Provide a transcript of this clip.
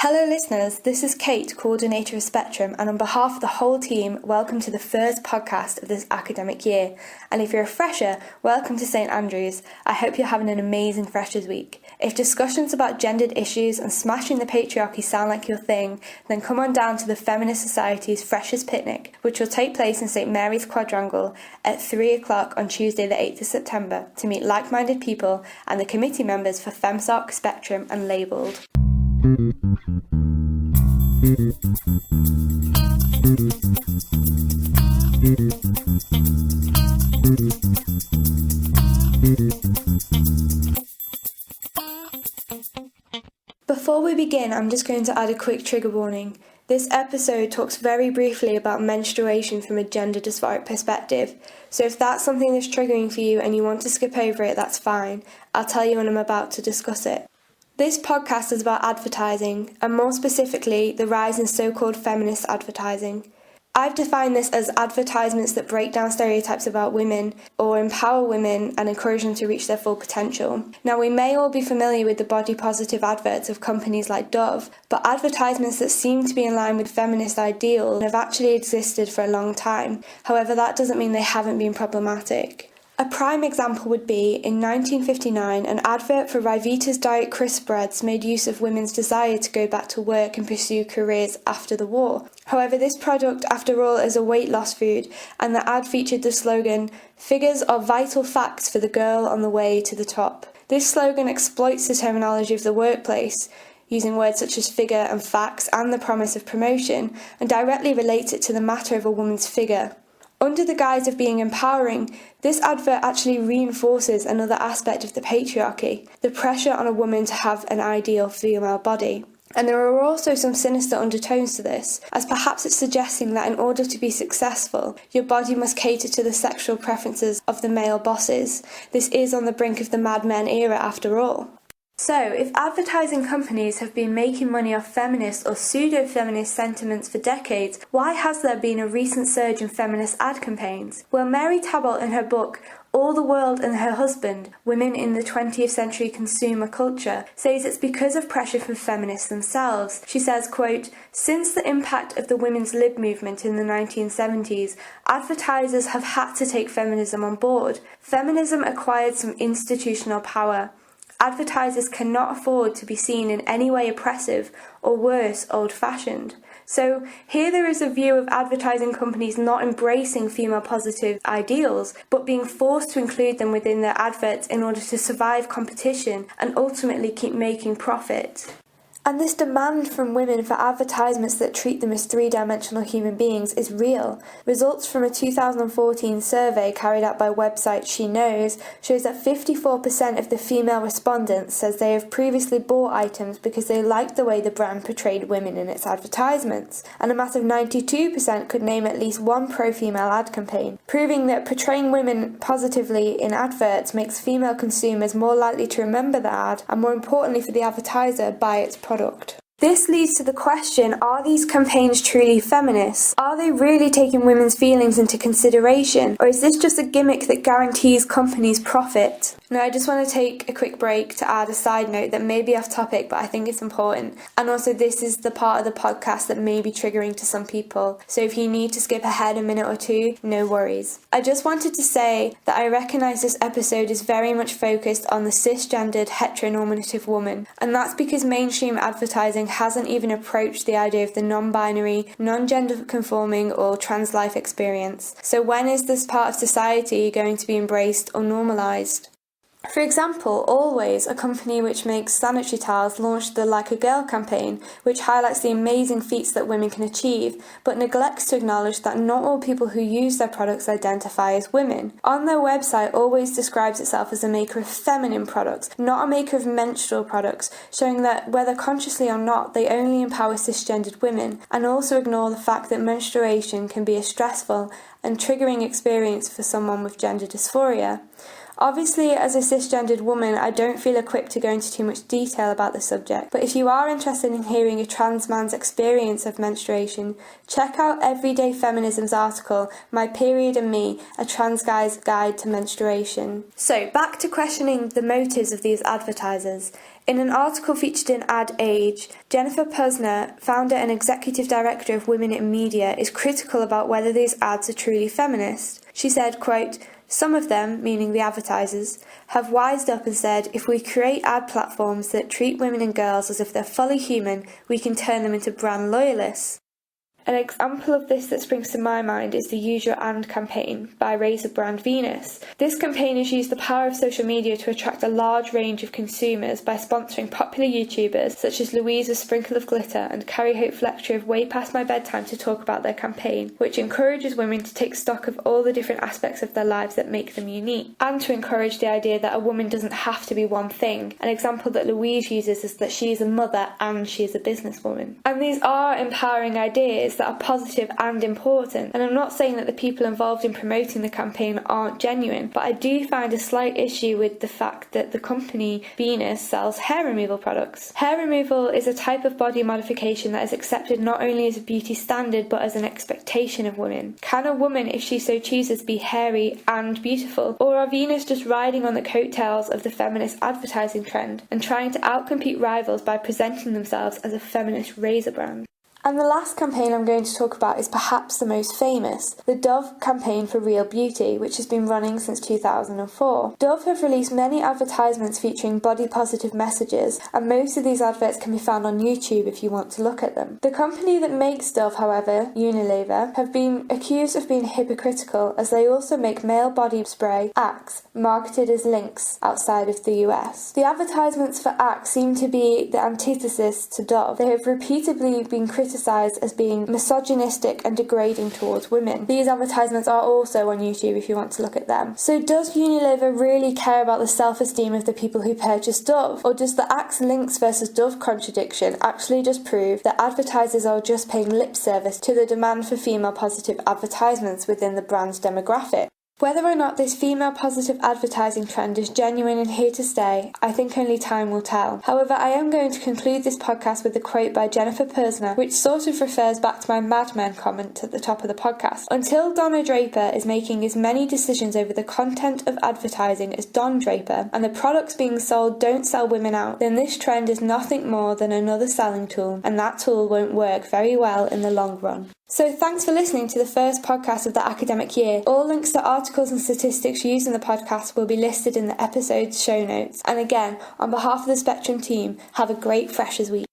Hello listeners, this is Kate, coordinator of Spectrum, and on behalf of the whole team, welcome to the first podcast of this academic year. And if you're a fresher, welcome to St Andrews. I hope you're having an amazing Freshers Week. If discussions about gendered issues and smashing the patriarchy sound like your thing, then come on down to the Feminist Society's Freshers Picnic, which will take place in St Mary's Quadrangle at 3 o'clock on Tuesday the 8th of September to meet like-minded people and the committee members for FemSoc, Spectrum and Labelled. Before we begin, I'm just going to add a quick trigger warning. This episode talks very briefly about menstruation from a gender dysphoric perspective, so if that's something that's triggering for you and you want to skip over it, that's fine. I'll tell you when I'm about to discuss it. This podcast is about advertising, and more specifically, the rise in so-called feminist advertising. I've defined this as advertisements that break down stereotypes about women or empower women and encourage them to reach their full potential. Now, we may all be familiar with the body-positive adverts of companies like Dove, but advertisements that seem to be in line with feminist ideals have actually existed for a long time. However, that doesn't mean they haven't been problematic. A prime example would be, in 1959, an advert for Ryvita's Diet Crisp Breads made use of women's desire to go back to work and pursue careers after the war. However, this product, after all, is a weight loss food, and the ad featured the slogan, "Figures are vital facts for the girl on the way to the top." This slogan exploits the terminology of the workplace, using words such as figure and facts and the promise of promotion, and directly relates it to the matter of a woman's figure. Under the guise of being empowering, this advert actually reinforces another aspect of the patriarchy, the pressure on a woman to have an ideal female body. And there are also some sinister undertones to this, as perhaps it's suggesting that in order to be successful, your body must cater to the sexual preferences of the male bosses. This is on the brink of the Mad Men era after all. So, if advertising companies have been making money off feminist or pseudo-feminist sentiments for decades, why has there been a recent surge in feminist ad campaigns? Well, Mary Tabalt, in her book All the World and Her Husband, Women in the 20th Century Consumer Culture, says it's because of pressure from feminists themselves. She says, quote, "Since the impact of the women's lib movement in the 1970s, advertisers have had to take feminism on board. Feminism acquired some institutional power. Advertisers cannot afford to be seen in any way oppressive or worse, old-fashioned." So here there is a view of advertising companies not embracing female-positive ideals, but being forced to include them within their adverts in order to survive competition and ultimately keep making profit. And this demand from women for advertisements that treat them as three-dimensional human beings is real. Results from a 2014 survey carried out by website She Knows shows that 54% of the female respondents says they have previously bought items because they liked the way the brand portrayed women in its advertisements, and a massive 92% could name at least one pro-female ad campaign, proving that portraying women positively in adverts makes female consumers more likely to remember the ad and, more importantly for the advertiser, buy its product. This leads to the question, are these campaigns truly feminist? Are they really taking women's feelings into consideration? Or is this just a gimmick that guarantees companies profit? Now, I just want to take a quick break to add a side note that may be off topic, but I think it's important. And also, this is the part of the podcast that may be triggering to some people. So if you need to skip ahead a minute or two, no worries. I just wanted to say that I recognise this episode is very much focused on the cisgendered heteronormative woman. And that's because mainstream advertising hasn't even approached the idea of the non-binary, non-gender conforming or trans life experience. So when is this part of society going to be embraced or normalised? For example, Always, a company which makes sanitary towels, launched the Like a Girl campaign, which highlights the amazing feats that women can achieve, but neglects to acknowledge that not all people who use their products identify as women. On their website, Always describes itself as a maker of feminine products, not a maker of menstrual products, showing that whether consciously or not, they only empower cisgendered women, and also ignore the fact that menstruation can be a stressful and triggering experience for someone with gender dysphoria. Obviously, as a cisgendered woman, I don't feel equipped to go into too much detail about the subject, but if you are interested in hearing a trans man's experience of menstruation, check out Everyday Feminism's article, My Period and Me, a Trans Guy's Guide to Menstruation. So, back to questioning the motives of these advertisers. In an article featured in Ad Age, Jennifer Posner, founder and executive director of Women in Media, is critical about whether these ads are truly feminist. She said, quote, "Some of them, meaning the advertisers, have wised up and said if we create ad platforms that treat women and girls as if they're fully human, we can turn them into brand loyalists." An example of this that springs to my mind is the Use Your And campaign by razor brand Venus. This campaign has used the power of social media to attract a large range of consumers by sponsoring popular YouTubers such as Louise of Sprinkle of Glitter and Carrie Hope Fletcher of Way Past My Bedtime to talk about their campaign, which encourages women to take stock of all the different aspects of their lives that make them unique, and to encourage the idea that a woman doesn't have to be one thing. An example that Louise uses is that she is a mother and she is a businesswoman. And these are empowering ideas that are positive and important, and I'm not saying that the people involved in promoting the campaign aren't genuine, but I do find a slight issue with the fact that the company Venus sells hair removal products. Hair removal is a type of body modification that is accepted not only as a beauty standard but as an expectation of women. Can a woman, if she so chooses, be hairy and beautiful? Or are Venus just riding on the coattails of the feminist advertising trend and trying to outcompete rivals by presenting themselves as a feminist razor brand? And the last campaign I'm going to talk about is perhaps the most famous, the Dove campaign for Real Beauty, which has been running since 2004. Dove have released many advertisements featuring body-positive messages, and most of these adverts can be found on YouTube if you want to look at them. The company that makes Dove, however, Unilever, have been accused of being hypocritical as they also make male body spray, Axe, marketed as Lynx outside of the US. The advertisements for Axe seem to be the antithesis to Dove. They have repeatedly been criticised as being misogynistic and degrading towards women. These advertisements are also on YouTube if you want to look at them. So does Unilever really care about the self-esteem of the people who purchase Dove? Or does the Axe Lynx versus Dove contradiction actually just prove that advertisers are just paying lip service to the demand for female positive advertisements within the brand's demographic? Whether or not this female positive advertising trend is genuine and here to stay, I think only time will tell. However, I am going to conclude this podcast with a quote by Jennifer Posner, which sort of refers back to my Mad Men comment at the top of the podcast. Until Donna Draper is making as many decisions over the content of advertising as Don Draper, and the products being sold don't sell women out, then this trend is nothing more than another selling tool, and that tool won't work very well in the long run. So thanks for listening to the first podcast of the academic year. All links to articles and statistics used in the podcast will be listed in the episode's show notes. And again, on behalf of the Spectrum team, have a great Freshers Week.